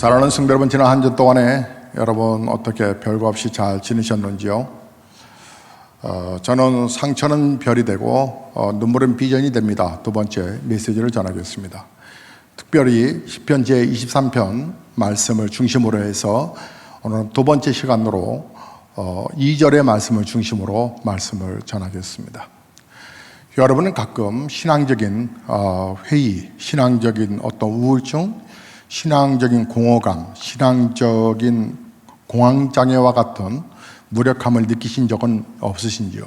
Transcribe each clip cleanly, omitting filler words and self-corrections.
사랑하는 성도 여러분, 지난 한 주 동안에 여러분 어떻게 별거 없이 잘 지내셨는지요? 저는 상처는 별이 되고 눈물은 비전이 됩니다. 두 번째 메시지를 전하겠습니다. 특별히 시편 제23편 말씀을 중심으로 해서 오늘 두 번째 시간으로 2절의 말씀을 중심으로 말씀을 전하겠습니다. 여러분은 가끔 신앙적인 회의, 신앙적인 어떤 우울증, 신앙적인 공허감, 신앙적인 공황장애와 같은 무력함을 느끼신 적은 없으신지요?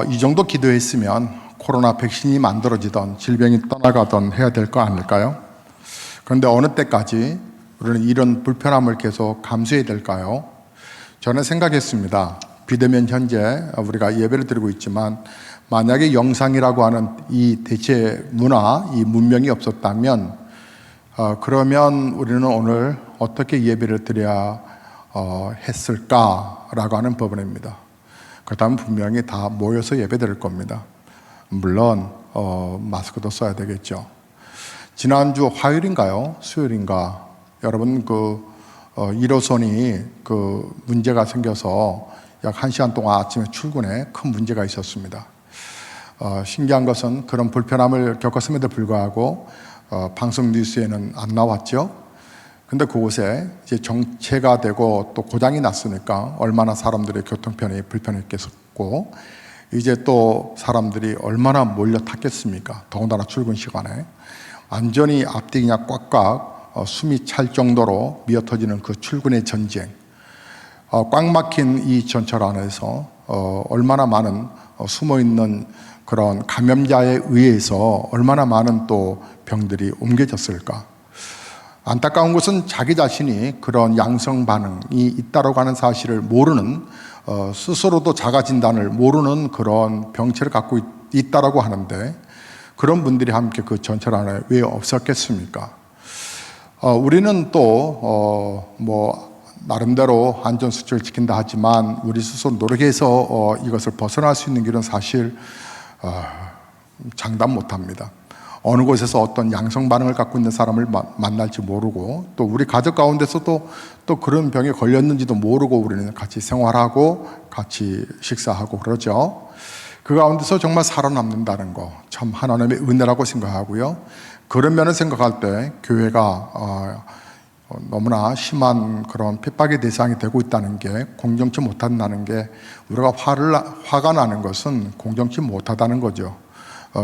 이 정도 기도했으면 코로나 백신이 만들어지던 질병이 떠나가던 해야 될 거 아닐까요? 그런데 어느 때까지 우리는 이런 불편함을 계속 감수해야 될까요? 저는 생각했습니다. 비대면 현재 우리가 예배를 드리고 있지만 만약에 영상이라고 하는 이 대체 문화, 이 문명이 없었다면 그러면 우리는 오늘 어떻게 예배를 드려야 했을까라고 하는 부분입니다. 그렇다면 분명히 다 모여서 예배 드릴 겁니다. 물론 마스크도 써야 되겠죠. 지난주 화요일인가요? 수요일인가? 여러분 1호선이 문제가 생겨서 약 1시간 동안 아침에 출근에 큰 문제가 있었습니다. 신기한 것은 그런 불편함을 겪었음에도 불구하고 방송 뉴스에는 안 나왔죠. 근데 그곳에 이제 정체가 되고 또 고장이 났으니까 얼마나 사람들의 교통편이 불편했겠고, 이제 또 사람들이 얼마나 몰려 탔겠습니까? 더군다나 출근 시간에 완전히 앞뒤 그냥 꽉꽉 숨이 찰 정도로 미어터지는 그 출근의 전쟁. 꽉 막힌 이 전철 안에서 얼마나 많은 숨어있는 그런 감염자에 의해서 얼마나 많은 또 병들이 옮겨졌을까. 안타까운 것은 자기 자신이 그런 양성 반응이 있다고 하는 사실을 모르는, 스스로도 자가 진단을 모르는 그런 병체를 갖고 있다고 하는데, 그런 분들이 함께 그 전철 안에 왜 없었겠습니까? 우리는 또 나름대로 안전수칙을 지킨다 하지만 우리 스스로 노력해서 이것을 벗어날 수 있는 길은 사실 장담 못합니다. 어느 곳에서 어떤 양성 반응을 갖고 있는 사람을 만날지 모르고, 또 우리 가족 가운데서도 또 그런 병에 걸렸는지도 모르고 우리는 같이 생활하고 같이 식사하고 그러죠. 그 가운데서 정말 살아남는다는 거 참 하나님의 은혜라고 생각하고요. 그런 면을 생각할 때 교회가 너무나 심한 그런 핍박의 대상이 되고 있다는 게, 공정치 못한다는 게, 우리가 화가 나는 것은 공정치 못하다는 거죠.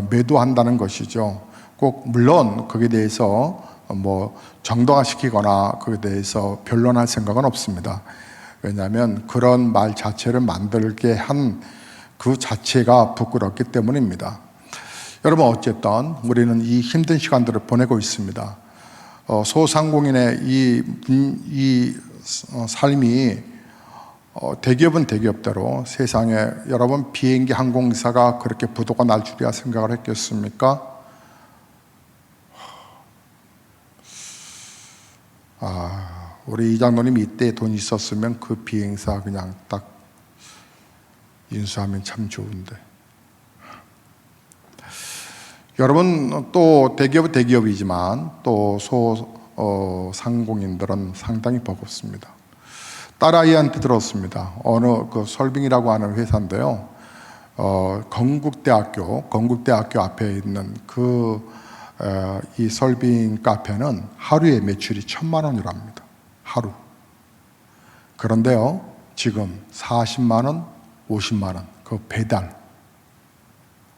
매도한다는 것이죠. 꼭 물론 거기에 대해서 정당화시키거나 거기에 대해서 변론할 생각은 없습니다. 왜냐하면 그런 말 자체를 만들게 한 그 자체가 부끄럽기 때문입니다. 여러분, 어쨌든 우리는 이 힘든 시간들을 보내고 있습니다. 소상공인의 이 삶이 대기업은 대기업대로, 세상에 여러분 비행기 항공사가 그렇게 부도가 날 줄이야 생각을 했겠습니까? 우리 이장로님이 이때 돈이 있었으면 그 비행사 그냥 딱 인수하면 참 좋은데. 여러분, 또 대기업은 대기업이지만 또 소상공인들은 상당히 버겁습니다. 딸아이한테 들었습니다. 어느 설빙이라고 하는 회사인데요. 건국대학교 앞에 있는 이 설빙 카페는 하루에 매출이 1,000만 원이랍니다. 하루. 그런데요, 지금 40만 원, 50만 원, 그 배달,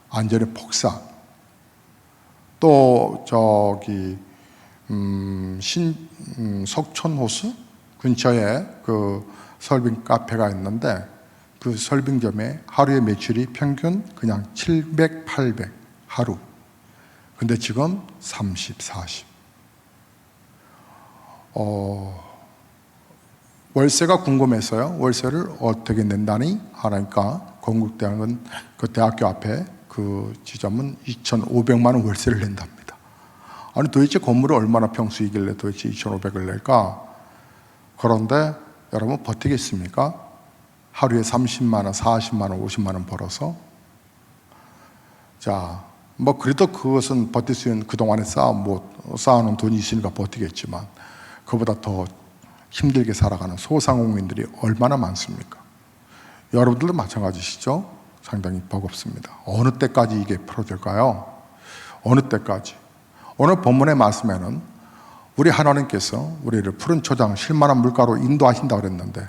완전히 폭삭. 또 석촌호수 근처에 그 설빙 카페가 있는데, 그 설빙점에 하루에 매출이 평균 그냥 700, 800 하루. 근데 지금 30, 40. 월세가 궁금해서요. 월세를 어떻게 낸다니 하니까 건국대학은 그 대학교 앞에 그 지점은 2,500만 원 월세를 낸답니다. 아니, 도대체 건물이 얼마나 평수이길래 도대체 2,500을 낼까? 그런데 여러분 버티겠습니까? 하루에 30만 원, 40만 원, 50만 원 벌어서. 자, 뭐 그래도 그것은 버틸 수 있는 그동안에 쌓아놓은 돈이 있으니까 버티겠지만 그보다 더 힘들게 살아가는 소상공인들이 얼마나 많습니까? 여러분들도 마찬가지시죠? 상당히 버겁습니다. 어느 때까지 이게 풀어질까요? 어느 때까지? 오늘 본문의 말씀에는 우리 하나님께서 우리를 푸른 초장, 쉴만한 물가로 인도하신다고 그랬는데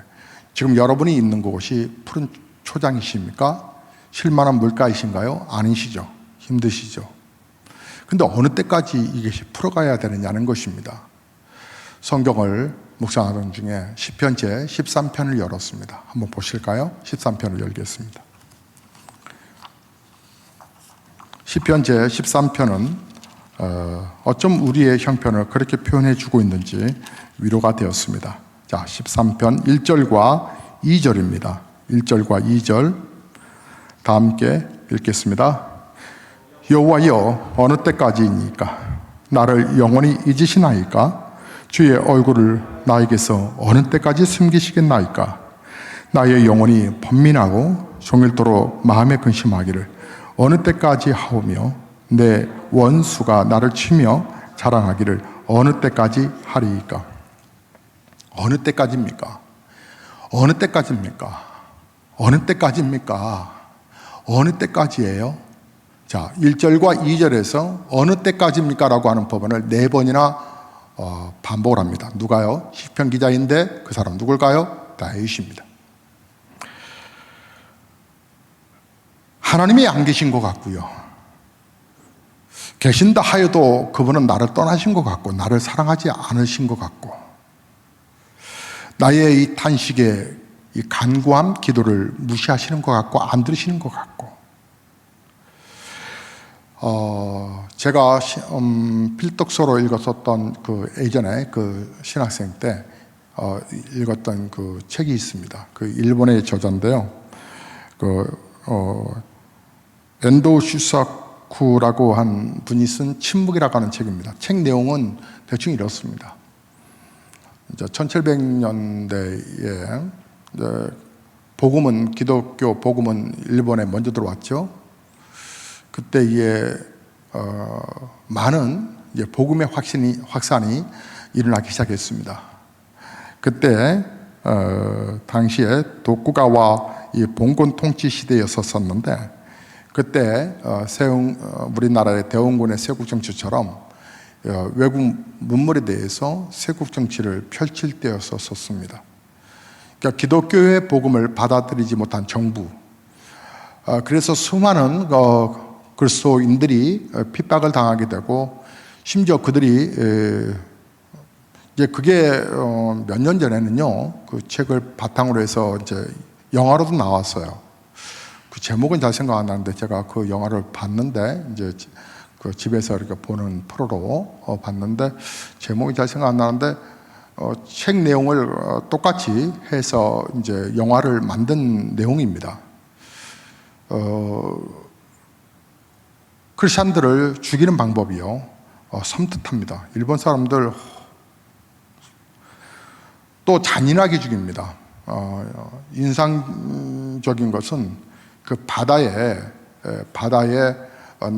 지금 여러분이 있는 곳이 푸른 초장이십니까? 쉴만한 물가이신가요? 아니시죠? 힘드시죠? 근데 어느 때까지 이것이 풀어가야 되느냐는 것입니다. 성경을 묵상하던 중에 시편 제 13편을 열었습니다. 한번 보실까요? 13편을 열겠습니다. 시편 제 13편은 어쩜 우리의 형편을 그렇게 표현해 주고 있는지 위로가 되었습니다. 자, 13편 1절과 2절입니다. 1절과 2절 다 함께 읽겠습니다. 여호와여, 어느 때까지이니까 나를 영원히 잊으시나이까? 주의 얼굴을 나에게서 어느 때까지 숨기시겠나이까? 나의 영혼이 번민하고 종일토록 마음에 근심하기를 어느 때까지 하오며 내 원수가 나를 치며 자랑하기를 어느 때까지 하리이까? 어느 때까지입니까? 어느 때까지입니까? 어느 때까지입니까? 어느 때까지예요? 자, 1절과 2절에서 어느 때까지입니까? 라고 하는 법안을 4번이나 반복을 합니다. 누가요? 시편 기자인데 그 사람 누굴까요? 다윗입니다. 하나님이 안 계신 것 같고요. 계신다 하여도 그분은 나를 떠나신 것 같고 나를 사랑하지 않으신 것 같고 나의 이 탄식에 이 간구한 기도를 무시하시는 것 같고 안 들으시는 것 같고 제가 필독서로 읽었었던 그 예전에 그 신학생 때 읽었던 그 책이 있습니다. 그 일본의 저자인데요. 엔도 슈사쿠라고 한 분이 쓴 침묵이라고 하는 책입니다. 책 내용은 대충 이렇습니다. 1700년대에 기독교 복음은 일본에 먼저 들어왔죠. 그때 많은 복음의 확산이 일어나기 시작했습니다. 그때 당시에 도쿠가와 이 봉건 통치 시대였었는데 그때 우리나라의 대원군의 세국 정치처럼 외국 문물에 대해서 세국 정치를 펼칠 때였었습니다. 그러니까 기독교의 복음을 받아들이지 못한 정부, 그래서 수많은 그리스도인들이 핍박을 당하게 되고 심지어 그들이 이제 그게 몇 년 전에는요 그 책을 바탕으로 해서 이제 영화로도 나왔어요. 그 제목은 잘 생각 안 나는데 제가 그 영화를 봤는데 이제 그 집에서 이렇게 보는 프로로 봤는데 제목이 잘 생각 안 나는데 책 내용을 똑같이 해서 이제 영화를 만든 내용입니다. 크리스찬들을 죽이는 방법이요 섬뜩합니다. 일본 사람들 또 잔인하게 죽입니다. 인상적인 것은 그 바다에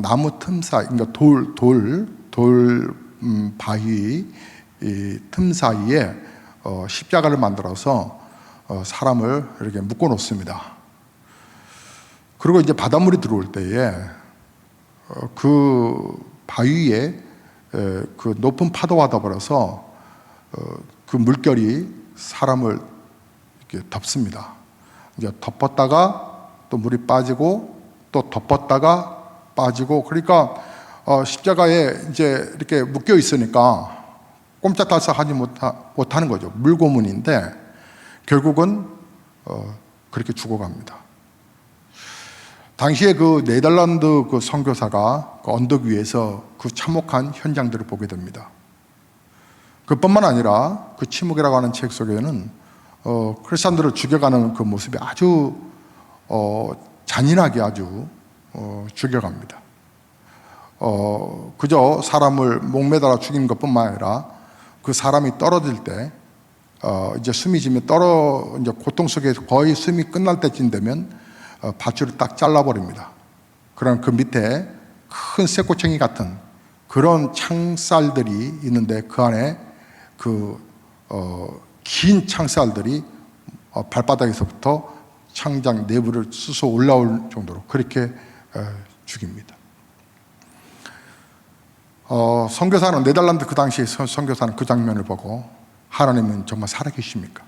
나무 틈 사이, 그러니까 돌 바위 틈 사이에 십자가를 만들어서 사람을 이렇게 묶어 놓습니다. 그리고 이제 바닷물이 들어올 때에 그 바위에 그 높은 파도가 덮어서 그 물결이 사람을 이렇게 덮습니다. 이제 덮었다가 또 물이 빠지고 또 덮었다가 빠지고 그러니까 십자가에 이제 이렇게 묶여 있으니까 꼼짝달싹하지 못하는 거죠. 물고문인데 결국은 그렇게 죽어갑니다. 당시에 그 네덜란드 그 선교사가 그 언덕 위에서 그 참혹한 현장들을 보게 됩니다. 그뿐만 아니라 그 침묵이라고 하는 책 속에는 크리스찬들을 죽여가는 그 모습이 아주 잔인하게 아주 죽여갑니다. 그저 사람을 목매달아 죽이는 것뿐만 아니라 그 사람이 떨어질 때 이제 숨이 지면 이제 고통 속에서 거의 숨이 끝날 때쯤 되면 밧줄을 딱 잘라버립니다. 그럼 그 밑에 큰 쇠꼬챙이 같은 그런 창살들이 있는데 그 안에 긴 창살들이 발바닥에서부터 창장 내부를 쑤서 올라올 정도로 그렇게 죽입니다. 선교사는 네덜란드 그 당시에 선교사는 그 장면을 보고 하나님은 정말 살아계십니까?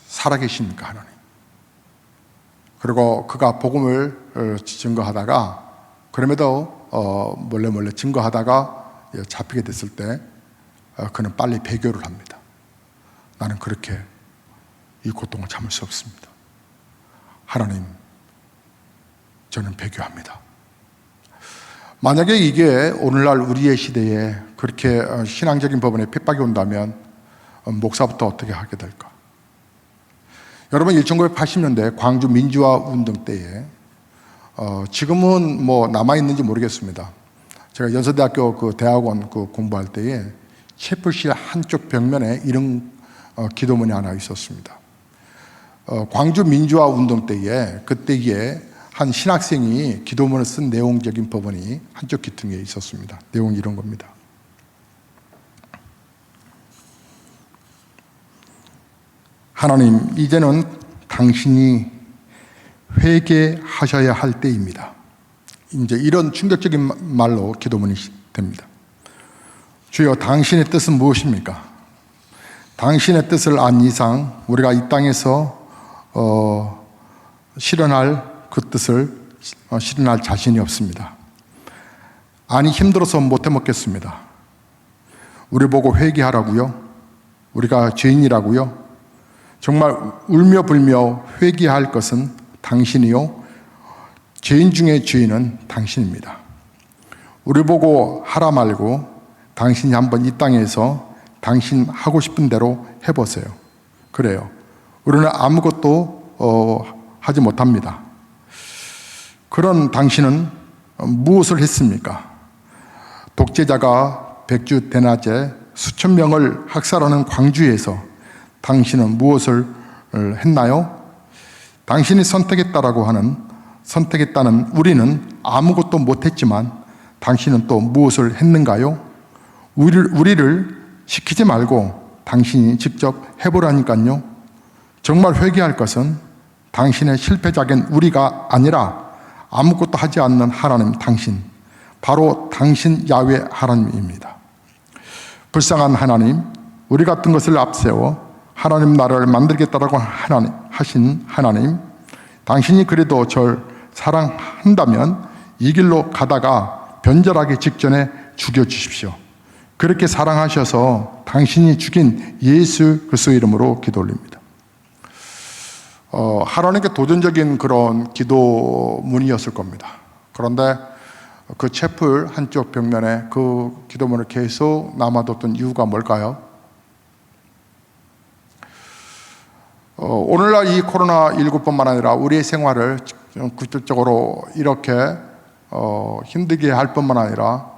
살아계십니까 하나님? 그리고 그가 복음을 증거하다가 그럼에도 몰래 증거하다가 잡히게 됐을 때 그는 빨리 배교를 합니다. 나는 그렇게 이 고통을 참을 수 없습니다. 하나님, 저는 배교합니다. 만약에 이게 오늘날 우리의 시대에 그렇게 신앙적인 부분에 핍박이 온다면 목사부터 어떻게 하게 될까? 여러분 1980년대 광주 민주화 운동 때에 지금은 뭐 남아있는지 모르겠습니다. 제가 연세대학교 그 대학원 그 공부할 때에 채플실 한쪽 벽면에 이런 기도문이 하나 있었습니다. 광주 민주화 운동 때에 그때에 한 신학생이 기도문을 쓴 내용적인 부분이 한쪽 기둥에 있었습니다. 내용이 이런 겁니다. 하나님, 이제는 당신이 회개하셔야 할 때입니다. 이제 이런 충격적인 말로 기도문이 됩니다. 주여, 당신의 뜻은 무엇입니까? 당신의 뜻을 안 이상 우리가 이 땅에서 실현할 그 뜻을 실현할 자신이 없습니다. 아니, 힘들어서 못 해먹겠습니다. 우리 보고 회개하라고요? 우리가 죄인이라고요? 정말 울며 불며 회개할 것은 당신이요, 죄인 중에 죄인은 당신입니다. 우리 보고 하라 말고 당신이 한번 이 땅에서 당신 하고 싶은 대로 해보세요. 그래요. 우리는 아무것도 하지 못합니다. 그런 당신은 무엇을 했습니까? 독재자가 백주 대낮에 수천 명을 학살하는 광주에서 당신은 무엇을 했나요? 당신이 선택했다는 우리는 아무것도 못했지만 당신은 또 무엇을 했는가요? 우리를 시키지 말고 당신이 직접 해보라니까요. 정말 회개할 것은 당신의 실패작인 우리가 아니라 아무것도 하지 않는 하나님 당신, 바로 당신 야훼 하나님입니다. 불쌍한 하나님, 우리 같은 것을 앞세워 하나님 나라를 만들겠다라고 하신 하나님, 당신이 그래도 절 사랑한다면 이 길로 가다가 변절하기 직전에 죽여주십시오. 그렇게 사랑하셔서 당신이 죽인 예수 그리스도의 이름으로 기도 올립니다. 하나님께 도전적인 그런 기도문이었을 겁니다. 그런데 그 채플 한쪽 벽면에 그 기도문을 계속 남아뒀던 이유가 뭘까요? 오늘날 이 코로나19뿐만 아니라 우리의 생활을 구체적으로 이렇게 힘들게 할 뿐만 아니라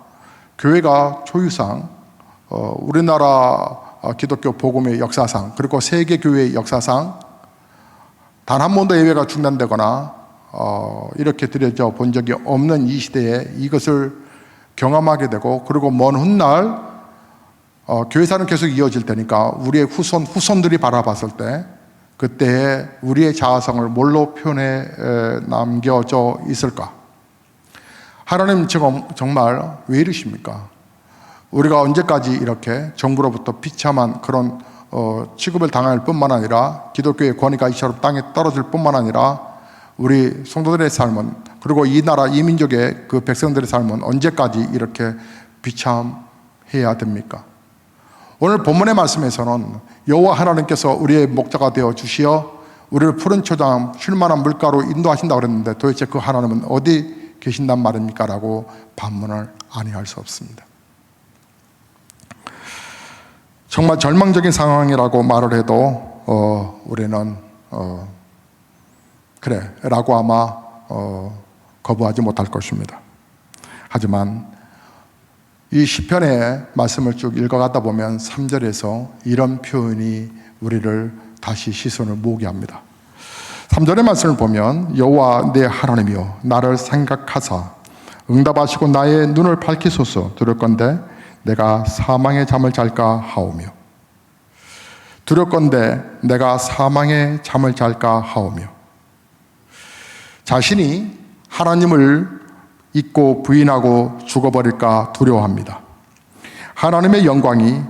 교회가 초유상 우리나라 기독교 복음의 역사상 그리고 세계 교회의 역사상 단 한 번도 예배가 중단되거나 이렇게 드려져 본 적이 없는 이 시대에 이것을 경험하게 되고, 그리고 먼 훗날 교회사는 계속 이어질 테니까 우리의 후손들이 바라봤을 때 그때에 우리의 자아성을 뭘로 표현해 남겨져 있을까? 하나님 지금 정말 왜 이러십니까? 우리가 언제까지 이렇게 정부로부터 비참한 그런 취급을 당할 뿐만 아니라 기독교의 권위가 이처럼 땅에 떨어질 뿐만 아니라 우리 성도들의 삶은, 그리고 이 나라 이 민족의 그 백성들의 삶은 언제까지 이렇게 비참해야 됩니까? 오늘 본문의 말씀에서는 여호와 하나님께서 우리의 목자가 되어 주시어 우리를 푸른 초장 쉴만한 물가로 인도하신다고 그랬는데 도대체 그 하나님은 어디 계신단 말입니까? 라고 반문을 아니할 수 없습니다. 정말 절망적인 상황이라고 말을 해도 우리는 그래 라고 아마 거부하지 못할 것입니다. 하지만 이 시편의 말씀을 쭉 읽어가다 보면 3절에서 이런 표현이 우리를 다시 시선을 모으게 합니다. 3절의 말씀을 보면 여호와 내 하나님이여 나를 생각하사 응답하시고 나의 눈을 밝히소서. 두렵건대 내가 사망의 잠을 잘까 하오며. 두렵건대 내가 사망의 잠을 잘까 하오며. 자신이 하나님을 잊고 부인하고 죽어버릴까 두려워합니다. 하나님의 영광이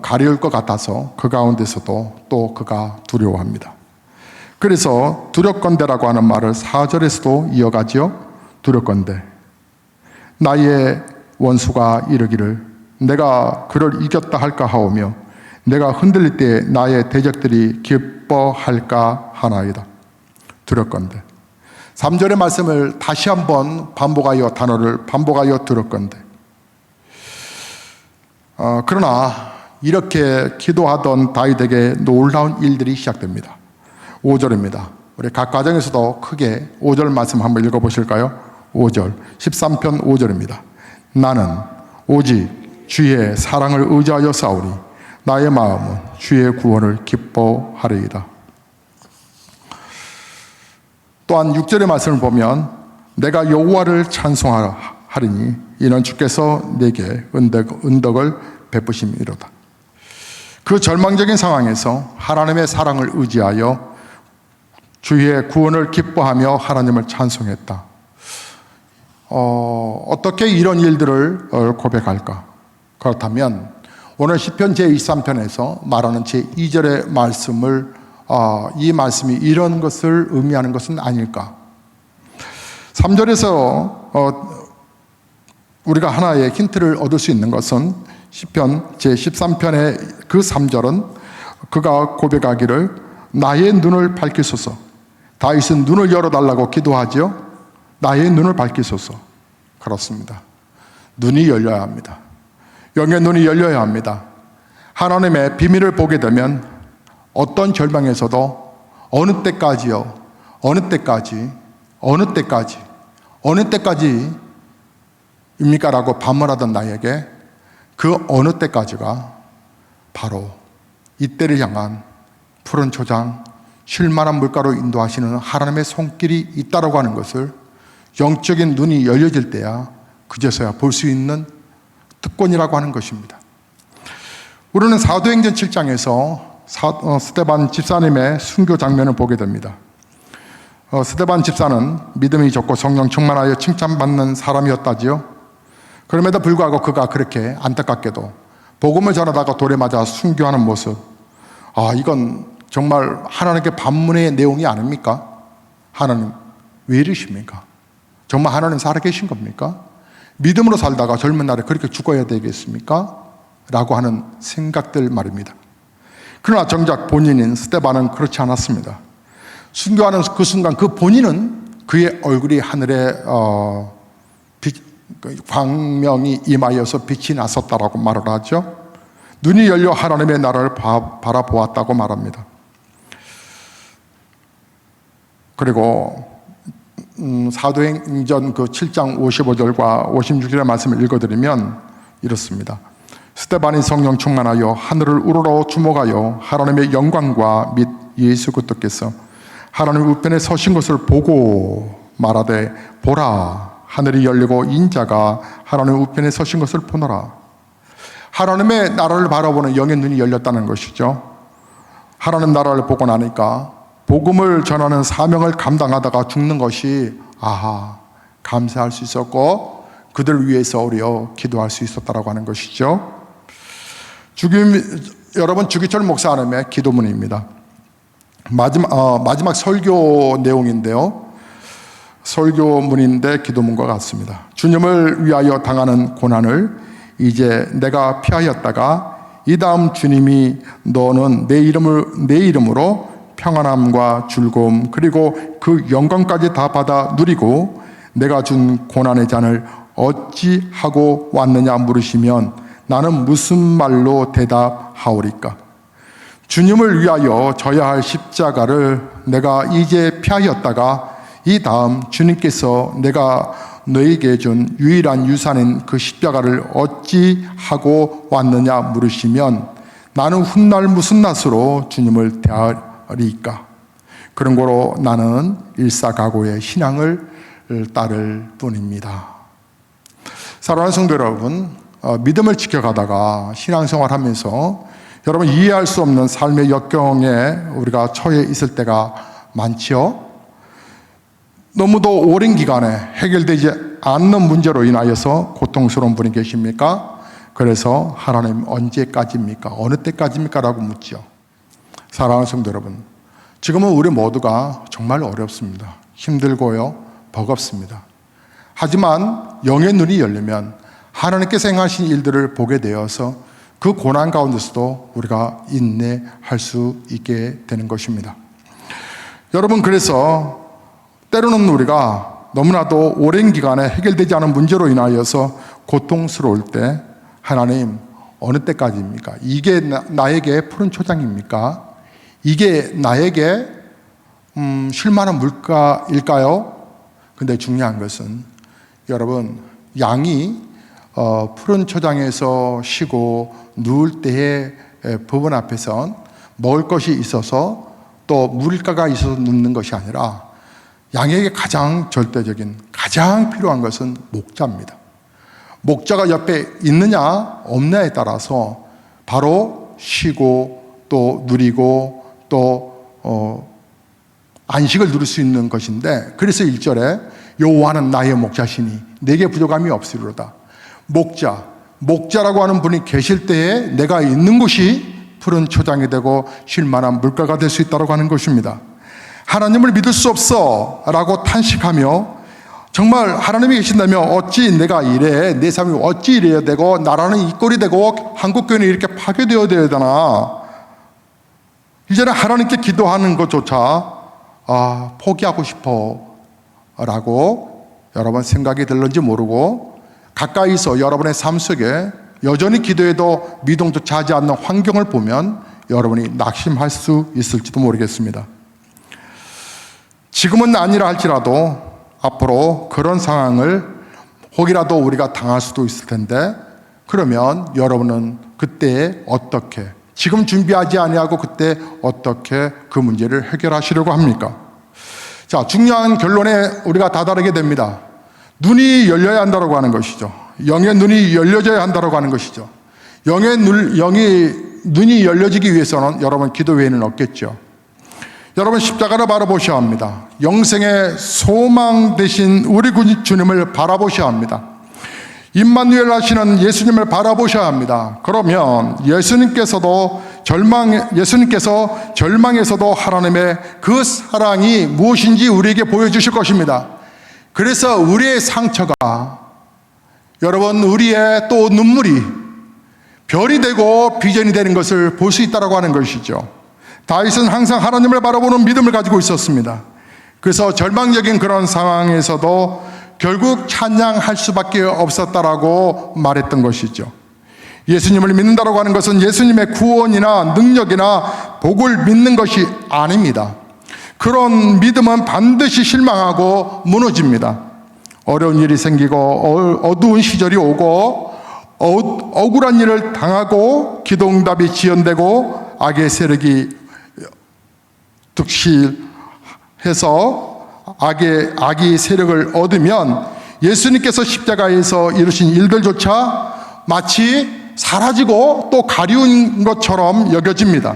가려울 것 같아서 그 가운데서도 또 그가 두려워합니다. 그래서 두렵건대라고 하는 말을 4절에서도 이어가지요. 두렵건대 나의 원수가 이르기를 내가 그를 이겼다 할까 하오며 내가 흔들릴 때 나의 대적들이 기뻐할까 하나이다. 두렵건대 3절의 말씀을 다시 한번 반복하여 단어를 반복하여 두렵건대. 그러나 이렇게 기도하던 다윗에게 놀라운 일들이 시작됩니다. 5절입니다. 우리 각 가정에서도 크게 5절 말씀 한번 읽어보실까요? 5절 13편 5절입니다. 나는 오직 주의 사랑을 의지하여 싸우리 나의 마음은 주의 구원을 기뻐하리이다. 또한 6절의 말씀을 보면 내가 여호와를 찬송하리니 이는 주께서 내게 은덕을 베푸심이로다. 그 절망적인 상황에서 하나님의 사랑을 의지하여 주의 구원을 기뻐하며 하나님을 찬송했다. 어떻게 이런 일들을 고백할까? 그렇다면 오늘 시편 제23편에서 말하는 제2절의 말씀을 이 말씀이 이런 것을 의미하는 것은 아닐까? 3절에서 우리가 하나의 힌트를 얻을 수 있는 것은 시편 제13편의 그 3절은 그가 고백하기를 나의 눈을 밝히소서. 다윗은 눈을 열어달라고 기도하죠. 나의 눈을 밝히소서. 그렇습니다. 눈이 열려야 합니다. 영의 눈이 열려야 합니다. 하나님의 비밀을 보게 되면 어떤 절망에서도 어느 때까지요? 어느 때까지입니까? 라고 반문하던 나에게 그 어느 때까지가 바로 이때를 향한 푸른 초장, 쉴만한 물가로 인도하시는 하나님의 손길이 있다라고 하는 것을 영적인 눈이 열려질 때야 그제서야 볼 수 있는 특권이라고 하는 것입니다. 우리는 사도행전 7장에서 스데반 집사님의 순교 장면을 보게 됩니다. 스데반 집사는 믿음이 좋고 성령 충만하여 칭찬받는 사람이었다지요. 그럼에도 불구하고 그가 그렇게 안타깝게도 복음을 전하다가 돌에 맞아 순교하는 모습, 이건 정말 하나님께 반문의 내용이 아닙니까? 하나님 왜 이러십니까? 정말 하나님 살아계신 겁니까? 믿음으로 살다가 젊은 날에 그렇게 죽어야 되겠습니까? 라고 하는 생각들 말입니다. 그러나 정작 본인인 스데반은 그렇지 않았습니다. 순교하는 그 순간 그 본인은 그의 얼굴이 하늘에 광명이 임하여서 빛이 났었다라고 말을 하죠. 눈이 열려 하나님의 나라를 바라보았다고 말합니다. 그리고 사도행전 그 7장 55절과 56절의 말씀을 읽어드리면 이렇습니다. 스데반이 성령 충만하여 하늘을 우러러 주목하여 하나님의 영광과 및 예수 그리스도께서 하나님 우편에 서신 것을 보고 말하되 보라 하늘이 열리고 인자가 하나님 우편에 서신 것을 보노라. 하나님의 나라를 바라보는 영의 눈이 열렸다는 것이죠. 하나님 나라를 보고 나니까 복음을 전하는 사명을 감당하다가 죽는 것이 감사할 수 있었고 그들을 위해서 우리여 기도할 수 있었다라고 하는 것이죠. 여러분 주기철 목사님의 기도문입니다. 마지막 설교 내용인데요. 설교문인데 기도문과 같습니다. 주님을 위하여 당하는 고난을 이제 내가 피하였다가 이 다음 주님이 너는 내 이름으로 평안함과 즐거움 그리고 그 영광까지 다 받아 누리고 내가 준 고난의 잔을 어찌하고 왔느냐 물으시면 나는 무슨 말로 대답하오리까? 주님을 위하여 져야 할 십자가를 내가 이제 피하였다가 이 다음 주님께서 내가 너에게 준 유일한 유산인 그 십자가를 어찌하고 왔느냐 물으시면 나는 훗날 무슨 낯으로 주님을 대하리까? 그런 거로 나는 일사각오의 신앙을 따를 뿐입니다. 사랑하는 성도 여러분, 믿음을 지켜가다가 신앙생활하면서 여러분 이해할 수 없는 삶의 역경에 우리가 처해 있을 때가 많지요. 너무도 오랜 기간에 해결되지 않는 문제로 인하여서 고통스러운 분이 계십니까? 그래서 하나님 언제까지입니까? 어느 때까지입니까? 라고 묻죠. 사랑하는 성도 여러분, 지금은 우리 모두가 정말 어렵습니다. 힘들고요, 버겁습니다. 하지만 영의 눈이 열리면 하나님께서 행하신 일들을 보게 되어서 그 고난 가운데서도 우리가 인내할 수 있게 되는 것입니다. 여러분, 그래서 때로는 우리가 너무나도 오랜 기간에 해결되지 않은 문제로 인하여서 고통스러울 때 하나님 어느 때까지입니까? 이게 나에게 푸른 초장입니까? 이게 나에게 쉴만한 물가일까요? 근데 중요한 것은 여러분, 양이 푸른 초장에서 쉬고 누울 때에 법원 앞에선 먹을 것이 있어서 또 물가가 있어서 눕는 것이 아니라 양에게 가장 절대적인, 가장 필요한 것은 목자입니다. 목자가 옆에 있느냐 없느냐에 따라서 바로 쉬고 또 누리고 또 안식을 누릴 수 있는 것인데, 그래서 1절에 여호와는 나의 목자시니 내게 부족함이 없으리로다. 목자라고 하는 분이 계실 때에 내가 있는 곳이 푸른 초장이 되고 쉴만한 물가가 될 수 있다고 하는 것입니다. 하나님을 믿을 수 없어 라고 탄식하며 정말 하나님이 계신다면 어찌 내가 이래, 내 삶이 어찌 이래야 되고 나라는 이 꼴이 되고 한국교회는 이렇게 파괴되어야 되나, 이제는 하나님께 기도하는 것조차 포기하고 싶어 라고 여러분 생각이 들는지 모르고 가까이서 여러분의 삶 속에 여전히 기도해도 미동조차 하지 않는 환경을 보면 여러분이 낙심할 수 있을지도 모르겠습니다. 지금은 아니라 할지라도 앞으로 그런 상황을 혹이라도 우리가 당할 수도 있을 텐데, 그러면 여러분은 그때 어떻게, 지금 준비하지 아니하고 그때 어떻게 그 문제를 해결하시려고 합니까? 자, 중요한 결론에 우리가 다다르게 됩니다. 눈이 열려야 한다고 하는 것이죠. 영의 눈이 열려져야 한다고 하는 것이죠. 영의 눈이 열려지기 위해서는 여러분 기도 외에는 없겠죠. 여러분 십자가를 바라보셔야 합니다. 영생의 소망 되신 우리 주님을 바라보셔야 합니다. 임마누엘 하시는 예수님을 바라보셔야 합니다. 그러면 예수님께서 절망에서도 하나님의 그 사랑이 무엇인지 우리에게 보여주실 것입니다. 그래서 우리의 상처가, 여러분, 우리의 또 눈물이 별이 되고 비전이 되는 것을 볼 수 있다고 하는 것이죠. 다윗은 항상 하나님을 바라보는 믿음을 가지고 있었습니다. 그래서 절망적인 그런 상황에서도 결국 찬양할 수밖에 없었다라고 말했던 것이죠. 예수님을 믿는다라고 하는 것은 예수님의 구원이나 능력이나 복을 믿는 것이 아닙니다. 그런 믿음은 반드시 실망하고 무너집니다. 어려운 일이 생기고 어두운 시절이 오고 억울한 일을 당하고 기도응답이 지연되고 악의 세력이 득실해서 악이 세력을 얻으면 예수님께서 십자가에서 이루신 일들조차 마치 사라지고 또 가리운 것처럼 여겨집니다.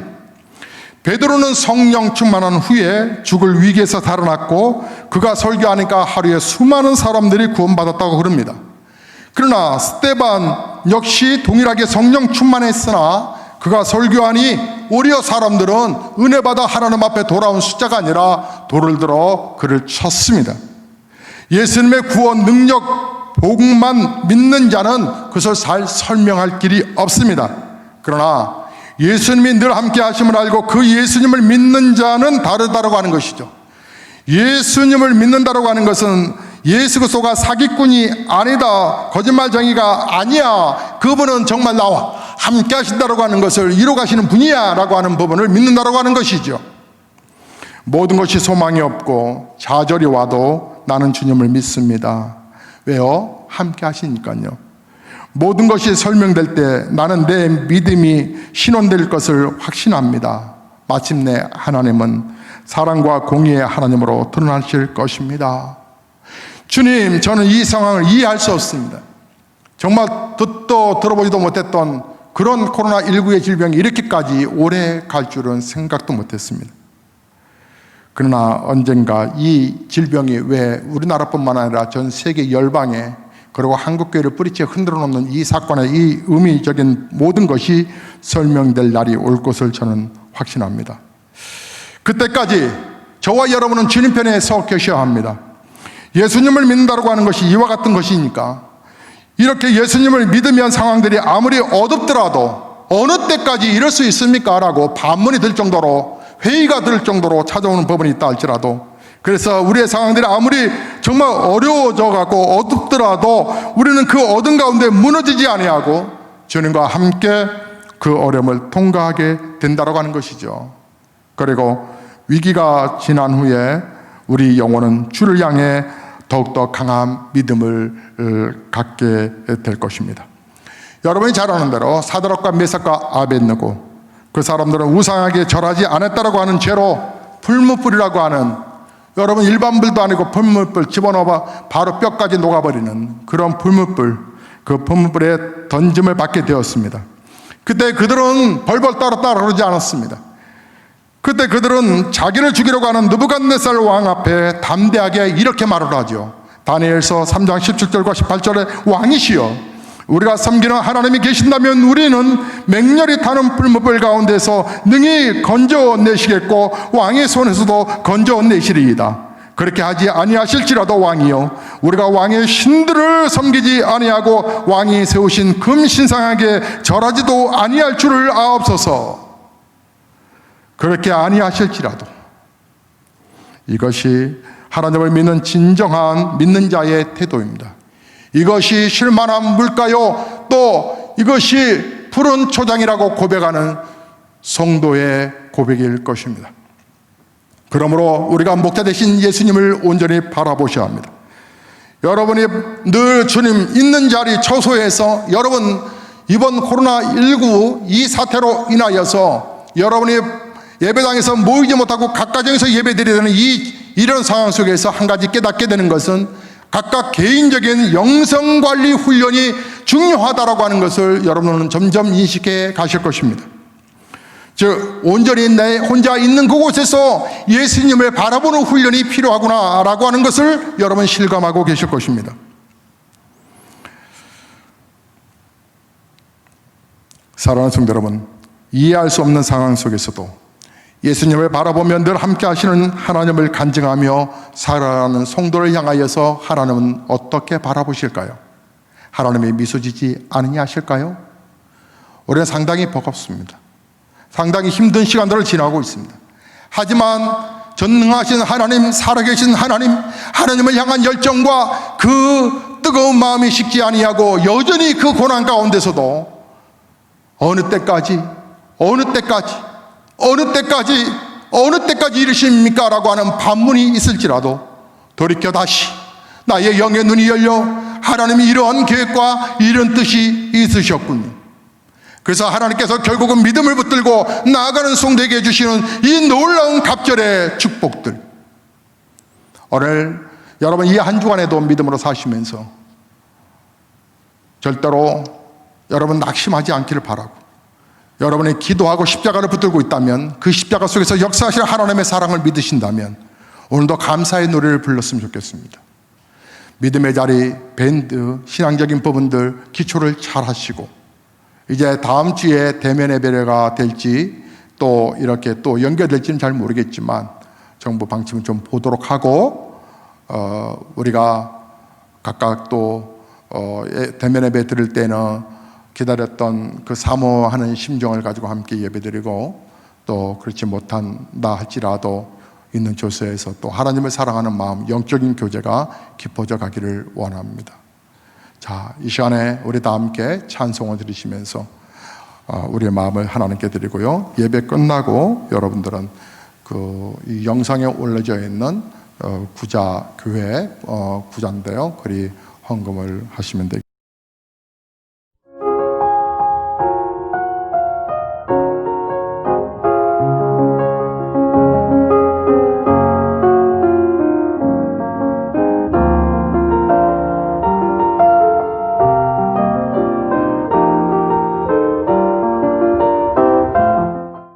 베드로는 성령 충만한 후에 죽을 위기에서 살아났고 그가 설교하니까 하루에 수많은 사람들이 구원받았다고 그럽니다. 그러나 스데반 역시 동일하게 성령 충만했으나 그가 설교하니 오히려 사람들은 은혜 받아 하나님 앞에 돌아온 숫자가 아니라 돌을 들어 그를 쳤습니다. 예수님의 구원 능력 복만 믿는 자는 그것을 잘 설명할 길이 없습니다. 그러나 예수님이 늘 함께 하심을 알고 그 예수님을 믿는 자는 다르다고 하는 것이죠. 예수님을 믿는다고 하는 것은 예수 그리스도가 사기꾼이 아니다, 거짓말쟁이가 아니야, 그분은 정말 나와 함께 하신다고 하는 것을 이루어 가시는 분이야 라고 하는 부분을 믿는다고 하는 것이죠. 모든 것이 소망이 없고 좌절이 와도 나는 주님을 믿습니다. 왜요? 함께 하시니까요. 모든 것이 설명될 때 나는 내 믿음이 신원될 것을 확신합니다. 마침내 하나님은 사랑과 공의의 하나님으로 드러나실 것입니다. 주님, 저는 이 상황을 이해할 수 없습니다. 정말 듣도 들어보지도 못했던 그런 코로나19의 질병이 이렇게까지 오래 갈 줄은 생각도 못했습니다. 그러나 언젠가 이 질병이 왜 우리나라뿐만 아니라 전 세계 열방에, 그리고 한국교회를 뿌리째 흔들어 놓는 이 사건의 이 의미적인 모든 것이 설명될 날이 올 것을 저는 확신합니다. 그때까지 저와 여러분은 주님 편에 서 계셔야 합니다. 예수님을 믿는다고 하는 것이 이와 같은 것이니까, 이렇게 예수님을 믿으면 상황들이 아무리 어둡더라도 어느 때까지 이럴 수 있습니까? 라고 반문이 들 정도로, 회의가 들 정도로 찾아오는 법은 있다 할지라도, 그래서 우리의 상황들이 아무리 정말 어려워져 갖고 어둡더라도 우리는 그 어둠 가운데 무너지지 아니하고 주님과 함께 그 어려움을 통과하게 된다고 하는 것이죠. 그리고 위기가 지난 후에 우리 영혼은 주를 향해 더욱더 강한 믿음을 갖게 될 것입니다. 여러분이 잘 아는 대로 사드락과 메삭과 아벳느고, 그 사람들은 우상에게 절하지 않았다라고 하는 죄로 불무불이라고 하는, 여러분 일반 불도 아니고 불무불 집어넣어 바로 뼈까지 녹아버리는 그런 불무불, 그 불무불에 던짐을 받게 되었습니다. 그때 그들은 벌벌 떨었다 그러지 않았습니다. 그때 그들은 자기를 죽이려고 하는 느부갓네살 왕 앞에 담대하게 이렇게 말을 하죠. 다니엘서 3장 17절과 18절에 왕이시여, 우리가 섬기는 하나님이 계신다면 우리는 맹렬히 타는 불무불 가운데서 능히 건져내시겠고 왕의 손에서도 건져내시리이다. 그렇게 하지 아니하실지라도 왕이여, 우리가 왕의 신들을 섬기지 아니하고 왕이 세우신 금신상에게 절하지도 아니할 줄을 아옵소서. 그렇게 아니하실지라도, 이것이 하나님을 믿는 진정한 믿는 자의 태도입니다. 이것이 쉴만한 물가요, 또 이것이 푸른 초장이라고 고백하는 성도의 고백일 것입니다. 그러므로 우리가 목자 되신 예수님을 온전히 바라보셔야 합니다. 여러분이 늘 주님 있는 자리 처소에서, 여러분 이번 코로나19 이 사태로 인하여서 여러분이 예배당에서 모이지 못하고 각가정에서 예배드리는 이런 상황 속에서 한 가지 깨닫게 되는 것은 각각 개인적인 영성관리 훈련이 중요하다라고 하는 것을 여러분은 점점 인식해 가실 것입니다. 즉 온전히 내 혼자 있는 그곳에서 예수님을 바라보는 훈련이 필요하구나라고 하는 것을 여러분 실감하고 계실 것입니다. 사랑하는 성도 여러분, 이해할 수 없는 상황 속에서도 예수님을 바라보며 늘 함께 하시는 하나님을 간증하며 살아가는 성도를 향하여서 하나님은 어떻게 바라보실까요? 하나님이 미소 지지 않으냐 하실까요? 우리는 상당히 버겁습니다. 상당히 힘든 시간들을 지나고 있습니다. 하지만 전능하신 하나님, 살아계신 하나님, 하나님을 향한 열정과 그 뜨거운 마음이 식지 아니하고 여전히 그 고난 가운데서도 어느 때까지 이르십니까? 라고 하는 반문이 있을지라도 돌이켜 다시 나의 영의 눈이 열려 하나님이 이러한 계획과 이런 뜻이 있으셨군요. 그래서 하나님께서 결국은 믿음을 붙들고 나아가는 성도에게 주시는 이 놀라운 갑절의 축복들, 오늘 여러분 이 한 주간에도 믿음으로 사시면서 절대로 여러분 낙심하지 않기를 바라고, 여러분이 기도하고 십자가를 붙들고 있다면 그 십자가 속에서 역사하시는 하나님의 사랑을 믿으신다면 오늘도 감사의 노래를 불렀으면 좋겠습니다. 믿음의 자리, 밴드, 신앙적인 부분들 기초를 잘 하시고, 이제 다음 주에 대면 예배가 될지 또 이렇게 또 연결될지는 잘 모르겠지만 정부 방침을 좀 보도록 하고, 우리가 각각 또 대면 예배 드릴 때는 기다렸던 그 사모하는 심정을 가지고 함께 예배드리고, 또 그렇지 못한다 할지라도 있는 조서에서 또 하나님을 사랑하는 마음, 영적인 교제가 깊어져 가기를 원합니다. 자, 이 시간에 우리 다 함께 찬송을 드리시면서 우리의 마음을 하나님께 드리고요. 예배 끝나고 여러분들은 이 영상에 올려져 있는 구자 교회 구자인데요. 그리 헌금을 하시면 되겠습니다.